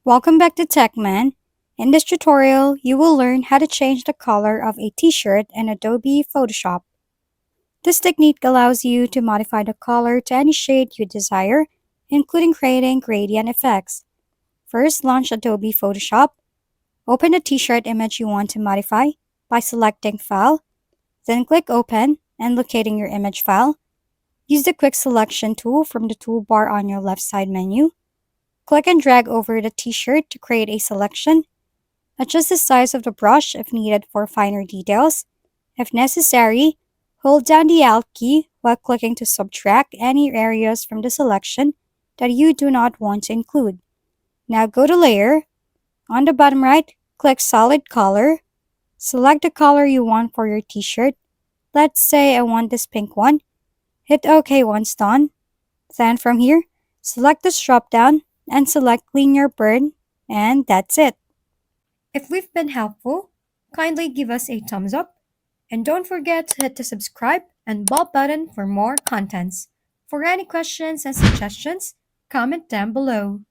Welcome back to TechMan. In this tutorial, you will learn how to change the color of a t-shirt in Adobe Photoshop. This technique allows you to modify the color to any shade you desire, including creating gradient effects. First, launch Adobe Photoshop. Open the t-shirt image you want to modify by selecting File, then click Open and locating your image file. Use the Quick Selection tool from the toolbar on your left side menu. Click and drag over the t-shirt to create a selection. Adjust the size of the brush if needed for finer details. If necessary, hold down the Alt key while clicking to subtract any areas from the selection that you do not want to include. Now go to Layer. On the bottom right, click Solid Color. Select the color you want for your t-shirt. Let's say I want this pink one. Hit OK once done. Then from here, select this drop-down and select Linear Burn, and that's it. If we've been helpful, kindly give us a thumbs up and don't forget to hit the subscribe and bell button for more contents. For any questions and suggestions, comment down below.